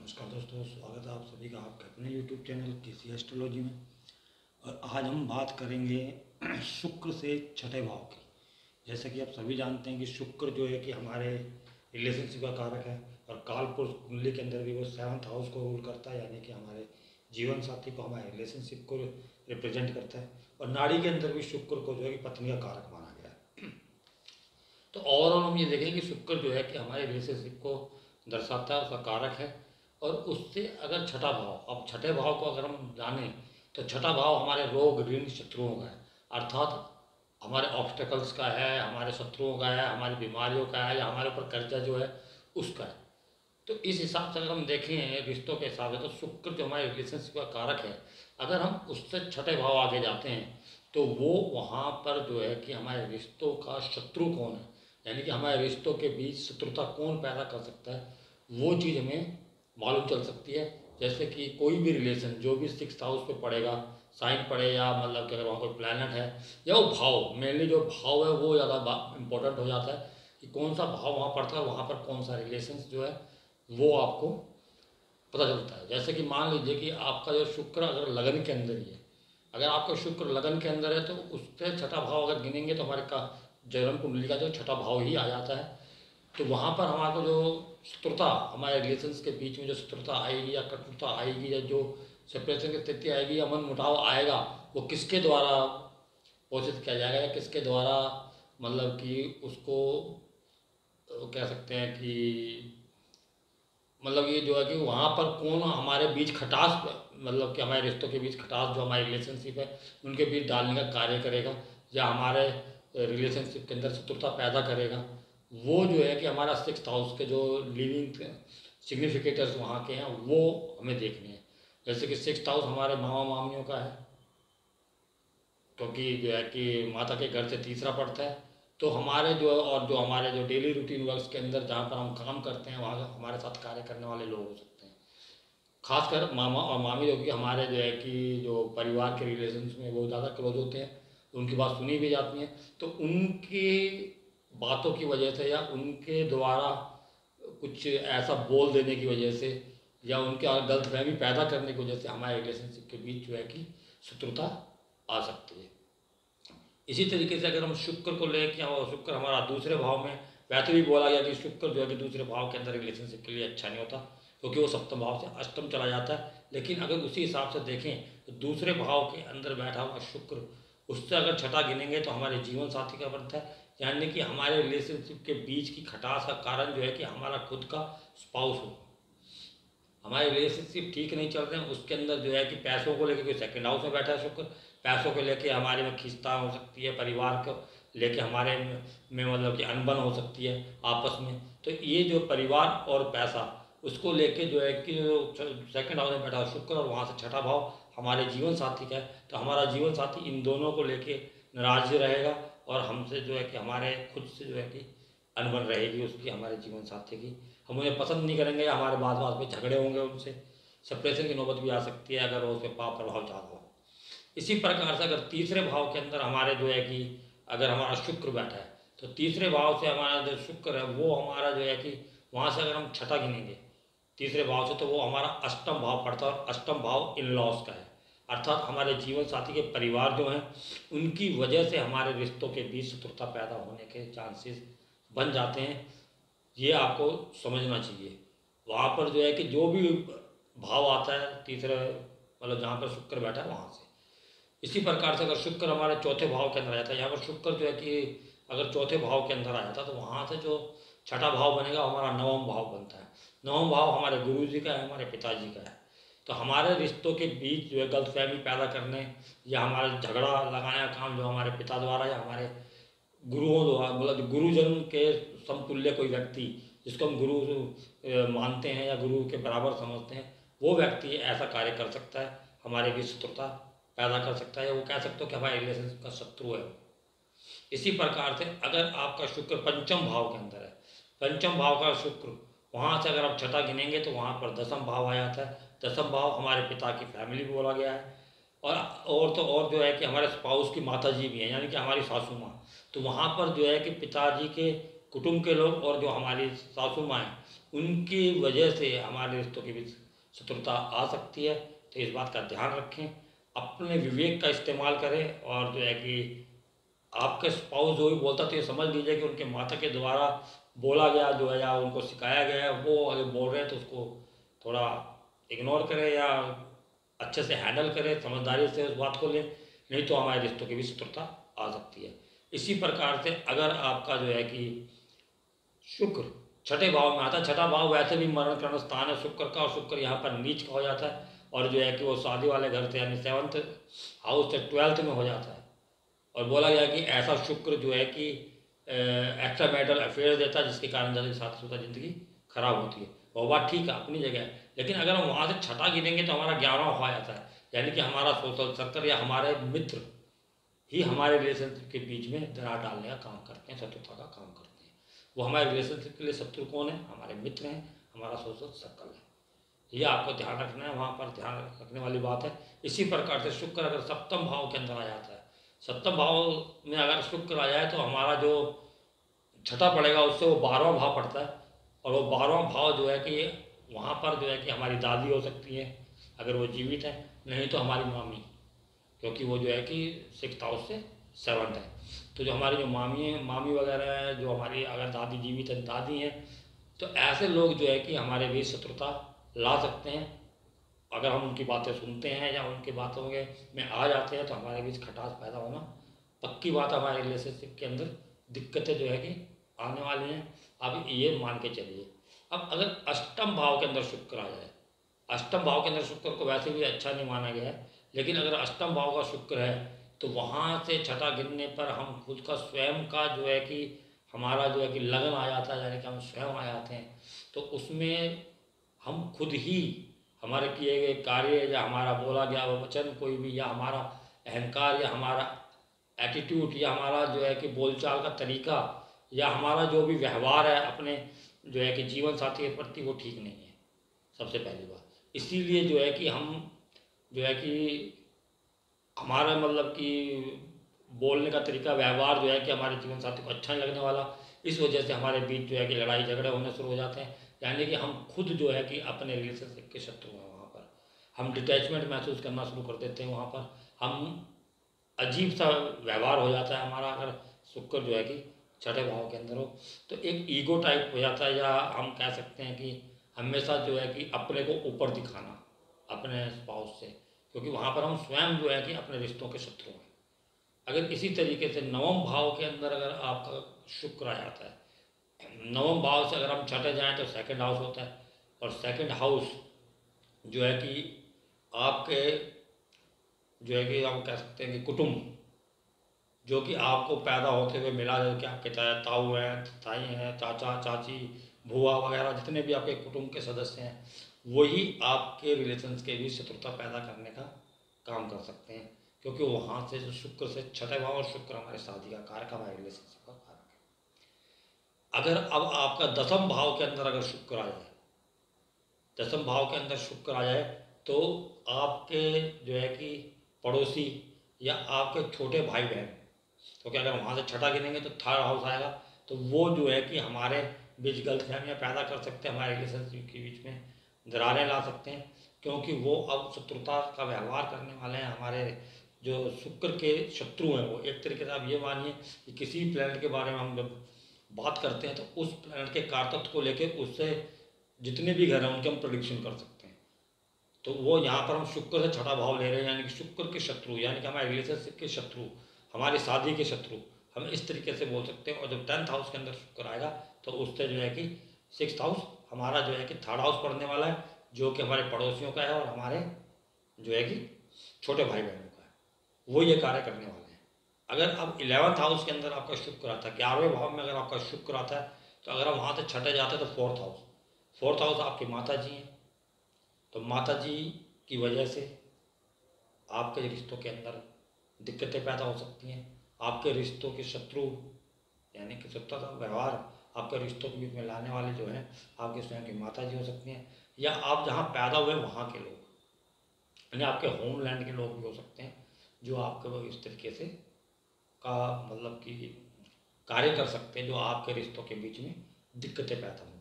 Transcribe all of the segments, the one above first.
नमस्कार दोस्तों, स्वागत है आप सभी का आपके अपने YouTube चैनल किसी एस्ट्रोलॉजी में। और आज हम बात करेंगे शुक्र से छठे भाव की। जैसे कि आप सभी जानते हैं कि शुक्र जो है कि हमारे रिलेशनशिप का कारक है और कालपुरुष कुंडली के अंदर भी वो 7th हाउस को रूल करता है, यानी कि हमारे जीवन साथी को, हमारे रिलेशनशिप को रिप्रेजेंट करता है। और नाड़ी के अंदर भी शुक्र को जो है कि पत्नी का कारक माना गया है। तो ओवरऑल हम ये देखें कि शुक्र जो है कि हमारे रिलेशनशिप को दर्शाता है, उसका कारक है। और उससे अगर छठा भाव, अब छठे भाव को अगर हम जानें तो छठा भाव हमारे रोग ऋण शत्रुओं का है, अर्थात हमारे ऑब्स्टेकल्स का है, हमारे शत्रुओं का है, हमारी बीमारियों का है, या हमारे ऊपर कर्जा जो है उसका है। तो इस हिसाब से अगर हम देखें रिश्तों के हिसाब से, तो शुक्र जो हमारे रिलेशनशिप का कारक है, अगर हम उससे छठे भाव आगे जाते हैं तो वो वहाँ पर जो है कि हमारे रिश्तों का शत्रु कौन है, यानी कि हमारे रिश्तों के बीच शत्रुता कौन पैदा कर सकता है, वो चीज़ हमें मालूम चल सकती है। जैसे कि कोई भी रिलेशन जो भी 6th हाउस पे पड़ेगा, साइन पड़े, या मतलब कि अगर वहाँ कोई प्लैनेट है, या वो भाव, मेनली जो भाव है वो ज़्यादा इम्पोर्टेंट हो जाता है कि कौन सा भाव वहाँ पड़ता है, वहाँ पर कौन सा रिलेशन जो है वो आपको पता चलता है। जैसे कि मान लीजिए कि आपका जो शुक्र अगर लगन के अंदर ही है, अगर आपका शुक्र लगन के अंदर है तो उससे छठा भाव अगर गिनेंगे तो हमारे का जन्म कुंडली का जो छठा भाव ही आ जाता है। तो वहाँ पर हमारे को जो शत्रुता, हमारे रिलेशंस के बीच में जो शत्रुता आएगी या कटुता आएगी, या जो सेपरेशन की स्थिति आएगी या मन मुटाव आएगा, वो किसके द्वारा पोषित किया जाएगा, या किसके द्वारा मतलब कि उसको कह सकते हैं कि मतलब ये जो है कि वहाँ पर कौन हमारे बीच खटास, मतलब कि हमारे रिश्तों के बीच खटास जो हमारी रिलेशनशिप है उनके बीच डालने का कार्य करेगा, या हमारे रिलेशनशिप के अंदर शत्रुता पैदा करेगा, वो जो है कि हमारा 6th हाउस के जो लिविंग सिग्निफिकेटर्स वहाँ के हैं वो हमें देखने हैं। जैसे कि 6th हाउस हमारे मामा मामियों का है, क्योंकि जो है कि माता के घर से तीसरा पड़ता है। तो हमारे जो, और जो हमारे जो डेली रूटीन वर्क्स के अंदर जहाँ पर हम काम करते हैं, वहाँ हमारे साथ कार्य करने वाले लोग हो सकते हैं, खासकर मामा और मामी, जो कि हमारे जो है कि जो परिवार के रिलेशंस में वो ज़्यादा क्लोज होते हैं, उनकी बात सुनी भी जाती है। तो उनकी बातों की वजह से, या उनके द्वारा कुछ ऐसा बोल देने की वजह से, या उनके गलतफहमी पैदा करने की वजह से हमारे रिलेशनशिप के बीच जो है कि शत्रुता आ सकती है। इसी तरीके से अगर हम शुक्र को लेकर, और शुक्र हमारा दूसरे भाव में, वैसे भी बोला गया कि शुक्र जो है कि दूसरे भाव के अंदर रिलेशनशिप के लिए अच्छा नहीं होता, क्योंकि वो सप्तम भाव से अष्टम चला जाता है। लेकिन अगर उसी हिसाब से देखें तो दूसरे भाव के अंदर बैठा हुआ शुक्र, उससे अगर छठा गिनेंगे तो हमारे जीवन साथी का बनता है, यानी कि हमारे रिलेशनशिप के बीच की खटास का कारण जो है कि हमारा खुद का स्पाउस हो। हमारे रिलेशनशिप ठीक नहीं चल रहे हैं, उसके अंदर जो है कि पैसों को लेकर कोई 2nd हाउस में बैठा है शुक्र, पैसों को लेके हमारे में खींचता हो सकती है, परिवार को लेके हमारे में मतलब कि अनबन हो सकती है आपस में। तो ये जो परिवार और पैसा, उसको लेके जो है कि 2nd हाउस में बैठा शुक्र, और वहाँ से छठा भाव हमारे जीवन साथी का है, तो हमारा जीवन साथी इन दोनों को लेके नाराज रहेगा, और हमसे जो है कि हमारे खुद से जो है कि अनबन रहेगी उसकी, हमारे जीवन साथी की। हम उन्हें पसंद नहीं करेंगे, या हमारे बात बात में झगड़े होंगे, उनसे सेपरेशन की नौबत भी आ सकती है अगर वो उस पर पाप प्रभाव ज़्यादा हो। इसी प्रकार से अगर तीसरे भाव के अंदर हमारे जो है कि अगर हमारा शुक्र बैठा है, तो तीसरे भाव से हमारा जो शुक्र है वो हमारा जो है कि वहाँ से अगर हम छठा गिनेंगे तीसरे भाव से, तो वो हमारा अष्टम भाव पड़ता है, और अष्टम भाव इन लॉस का है, अर्थात हमारे जीवन साथी के परिवार जो हैं उनकी वजह से हमारे रिश्तों के बीच शत्रुता पैदा होने के चांसेस बन जाते हैं। ये आपको समझना चाहिए। वहाँ पर जो है कि जो भी भाव आता है तीसरे, मतलब जहाँ पर शुक्र बैठा है वहाँ से। इसी प्रकार से अगर शुक्र हमारे चौथे भाव के अंदर आ जाता है, यहाँ पर शुक्र जो है कि अगर चौथे भाव के अंदर आ जाता है, तो वहाँ से जो छठा भाव बनेगा हमारा नवम भाव बनता है। नवम भाव हमारे गुरु जी का है, हमारे पिताजी का है। तो हमारे रिश्तों के बीच जो है गलतफहमी पैदा करने, या हमारे झगड़ा लगाने का काम जो हमारे पिता द्वारा या हमारे गुरुओं द्वारा, मतलब गुरुजन के समतुल्य कोई व्यक्ति जिसको हम गुरु मानते हैं या गुरु के बराबर समझते हैं, वो व्यक्ति ऐसा कार्य कर सकता है, हमारे बीच शत्रुता पैदा कर सकता है, वो कह सकते हो कि हमारे रिलेशनशिप का शत्रु है। इसी प्रकार से अगर आपका शुक्र पंचम भाव के अंदर है, पंचम भाव का शुक्र, वहाँ से अगर आप छठा गिनेंगे तो वहाँ पर दसम भाव आ जाता है। दसम भाव हमारे पिता की फैमिली भी बोला गया है, और तो और जो है कि हमारे स्पाउस की माता जी भी हैं, यानी कि हमारी सासू माँ। तो वहाँ पर जो है कि पिताजी के कुटुंब के लोग और जो हमारी सासू माँ हैं उनकी वजह से हमारे रिश्तों के बीच शत्रुता आ सकती है। तो इस बात का ध्यान रखें, अपने विवेक का इस्तेमाल करें, और जो है कि आपके स्पाउस जो भी बोलता तो ये समझ लीजिए कि उनके माता के द्वारा बोला गया जो है या उनको सिखाया गया है, वो अगर बोल रहे हैं तो उसको थोड़ा इग्नोर करें या अच्छे से हैंडल करें, समझदारी से उस बात को लें, नहीं तो हमारे रिश्तों की भी शत्रुता आ सकती है। इसी प्रकार से अगर आपका जो है कि शुक्र छठे भाव में आता है, छठा भाव वैसे भी मरण करण स्थान है शुक्र का, और शुक्र यहाँ पर नीच का हो जाता है, और जो है कि वो शादी वाले घर से यानी 7th हाउस से 12th में हो जाता है। और बोला गया कि ऐसा शुक्र जो है कि एक्स्ट्रा मैरिटल अफेयर देता है, जिसके कारण जल्दी शादीशुदा जिंदगी खराब होती है। वो बात ठीक है अपनी जगह है, लेकिन अगर हम वहाँ से छठा गिनेंगे तो हमारा 11वां हो जाता है, यानी कि हमारा सोशल सर्कल या हमारे मित्र ही हमारे रिलेशनशिप के बीच में दरार डालने का काम करते हैं, शत्रुता का काम करते हैं। वो हमारे रिलेशनशिप के लिए शत्रु कौन है? हमारे मित्र हैं, हमारा सोशल सर्कल है। ये आपको ध्यान रखना है, वहाँ पर ध्यान रखने वाली बात है। इसी प्रकार से शुक्र अगर सप्तम भाव के अंदर आ जाता है, सप्तम भाव में अगर शुक्र आ जाए तो हमारा जो छठा पड़ेगा उससे वो 12वां भाव पड़ता है, और वो 12वां भाव जो है कि वहाँ पर जो है कि हमारी दादी हो सकती है अगर वो जीवित है, नहीं तो हमारी मामी, क्योंकि वो जो है कि 6th हाउस से 7th है। तो जो हमारी जो मामी है, मामी वगैरह है, जो हमारी अगर दादी जीवित है, दादी हैं, तो ऐसे लोग जो है कि हमारे बीच शत्रुता ला सकते हैं। अगर हम उनकी बातें सुनते हैं या उनकी बातों में आ जाते हैं तो हमारे बीच खटास पैदा होना पक्की बात, हमारे रिलेशनशिप के अंदर दिक्कतें जो है कि आने वाली हैं। अब ये मान के चलिए, अब अगर अष्टम भाव के अंदर शुक्र आ जाए, अष्टम भाव के अंदर शुक्र को वैसे भी अच्छा नहीं माना गया है, लेकिन अगर अष्टम भाव का शुक्र है तो वहाँ से छठा गिनने पर हम खुद का स्वयं का जो है कि हमारा जो है कि लगन आ जाता है, यानी कि हम स्वयं आ जाते हैं। तो उसमें हम खुद ही हमारे किए गए कार्य या हमारा बोला गया वचन कोई भी, या हमारा अहंकार या हमारा एटीट्यूड या हमारा जो है कि बोलचाल का तरीका या हमारा जो भी व्यवहार है अपने जो है कि जीवन साथी के प्रति, वो ठीक नहीं है, सबसे पहली बात। इसीलिए जो है कि हम जो है कि हमारा मतलब कि बोलने का तरीका व्यवहार जो है कि हमारे जीवन साथी को अच्छा नहीं लगने वाला, इस वजह से हमारे बीच जो है कि लड़ाई झगड़े होने शुरू हो जाते हैं, यानी कि हम खुद जो है कि अपने रिलेशनशिप के शत्रु हैं। वहाँ पर हम डिटैचमेंट महसूस करना शुरू कर देते हैं, वहाँ पर हम अजीब सा व्यवहार हो जाता है हमारा, अगर शुक्र जो है कि छठे भाव के अंदर हो तो एक ईगो टाइप हो जाता है, या हम कह सकते हैं कि हमेशा जो है कि अपने को ऊपर दिखाना अपने स्पाउस से, क्योंकि वहाँ पर हम स्वयं जो है कि अपने रिश्तों के शत्रु हैं। अगर इसी तरीके से नवम भाव के अंदर अगर आपका शुक्र आ जाता है, नवम भाव से अगर हम छठे जाएं तो सेकंड हाउस होता है, और सेकंड हाउस जो है कि आपके जो है कि हम कह सकते हैं कि कुटुंब, जो कि आपको पैदा होते हुए मिला, जो कि आपके चाहे ताऊ हैं, ताई हैं, चाचा चाची, बुआ वगैरह जितने भी आपके कुटुंब के सदस्य हैं, वही आपके रिलेशंस के भी शत्रुता पैदा करने का काम कर सकते हैं, क्योंकि वहाँ से जो शुक्र से छठे भाव, और शुक्र हमारे शादी का कारक, हमारे रिलेशनशिप का कारक है। अगर अब आपका दसम भाव के अंदर अगर शुक्र आ जाए, दसम भाव के अंदर शुक्र आ जाए तो आपके जो है कि पड़ोसी या आपके छोटे भाई बहन, क्योंकि अगर वहाँ से छठा गिनेंगे तो 3rd हाउस आएगा, तो वो जो है कि हमारे बीच गलतफहमियाँ पैदा कर सकते हैं, हमारे रिलेशनशिप के बीच में दरारें ला सकते हैं, क्योंकि वो अब शत्रुता का व्यवहार करने वाले हैं। हमारे जो शुक्र के शत्रु हैं वो, एक तरीके से आप ये मानिए कि किसी भी प्लैनेट के बारे में हम जब बात करते हैं तो उस प्लैनेट के कारतत्व को लेकर उससे जितने भी घर हैं उनके हम प्रोडिक्शन कर सकते हैं। तो वो यहाँ पर हम शुक्र से छठा भाव ले रहे हैं, यानी कि शुक्र के शत्रु, यानी कि हमारे रिलेशनशिप के शत्रु, हमारी शादी के शत्रु, हम इस तरीके से बोल सकते हैं। और जब 10th हाउस के अंदर शुक्र आएगा तो उससे जो है कि 6th हाउस हमारा जो है कि 3rd हाउस पढ़ने वाला है, जो कि हमारे पड़ोसियों का है और हमारे जो है कि छोटे भाई बहनों का है, वो ये कार्य करने वाले हैं। अगर अब 11th हाउस के अंदर आपका शुक्र आता है, 11वें भाव में अगर आपका शुक्र आता है, तो अगर हम वहाँ से छठे जाते हैं तो 4th हाउस, 4th हाउस आपकी माता जी हैं, तो माता जी की वजह से आपके रिश्तों के अंदर दिक्कतें पैदा हो सकती हैं। आपके रिश्तों के शत्रु यानी कि शत्रुता का व्यवहार आपके रिश्तों के बीच में लाने वाले जो हैं आपके स्वयं की माता जी हो सकती हैं, या आप जहाँ पैदा हुए वहाँ के लोग, यानी आपके होमलैंड के लोग भी हो सकते हैं, जो आपके वो इस तरीके से का मतलब कि कार्य कर सकते हैं, जो आपके रिश्तों के बीच में दिक्कतें पैदा हों।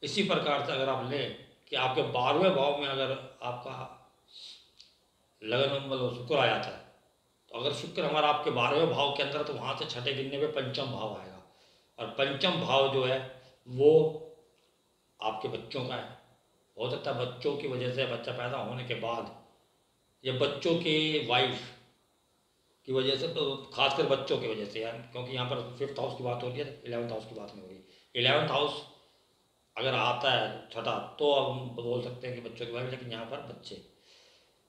इसी प्रकार से अगर आप लें कि आपके 12वें भाव में अगर आपका लगन मतलब शुक्र आ जाता है, तो अगर शुक्र हमारा आपके 12वें भाव के अंदर, तो वहाँ से छठे गिनने पे पंचम भाव आएगा, और पंचम भाव जो है वो आपके बच्चों का है। हो सकता है बच्चों की वजह से, बच्चा पैदा होने के बाद, या बच्चों के वाइफ की वजह से, तो खासकर बच्चों की वजह से यार, क्योंकि यहाँ पर 5th हाउस की बात हो रही है, 11th हाउस की बात नहीं हो रही। 11th हाउस अगर आता है छठा, तो अब हम बोल सकते हैं कि बच्चों की वाइफ, लेकिन यहाँ पर बच्चे,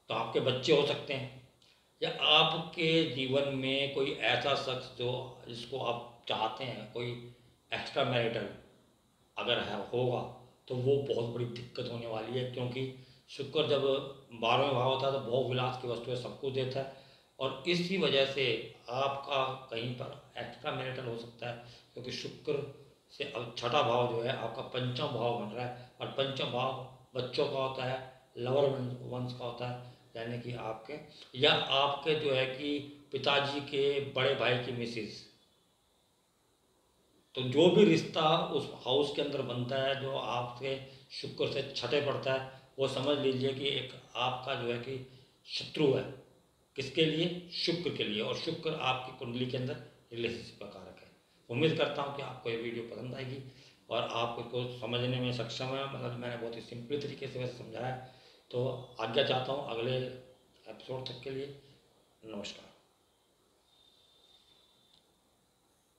तो आपके बच्चे हो सकते हैं, या आपके जीवन में कोई ऐसा शख्स जो जिसको आप चाहते हैं, कोई एक्स्ट्रा मैरिटल अगर है होगा, तो वो बहुत बड़ी दिक्कत होने वाली है, क्योंकि शुक्र जब 12वें भाव होता है तो भोग विलास की वस्तुएं सब कुछ देता है, और इसी वजह से आपका कहीं पर एक्स्ट्रा मैरिटल हो सकता है, क्योंकि शुक्र से अब छठा भाव जो है आपका पंचम भाव बन रहा है, और पंचम भाव बच्चों का होता है, लवर वंश का होता है, यानी कि आपके या आपके जो है कि पिताजी के बड़े भाई की मिसिस। तो जो भी रिश्ता उस हाउस के अंदर बनता है जो आपके शुक्र से छठे पड़ता है, वो समझ लीजिए कि एक आपका जो है कि शत्रु है। किसके लिए? शुक्र के लिए। और शुक्र आपकी कुंडली के अंदर रिलेशनशिप का कारक है। उम्मीद करता हूँ कि आपको ये वीडियो पसंद आएगी और आप इसको समझने में सक्षम है। मतलब मैंने बहुत ही सिंपल तरीके से वैसे समझाया है। तो आज्ञा चाहता हूँ अगले एपिसोड तक के लिए। नमस्कार।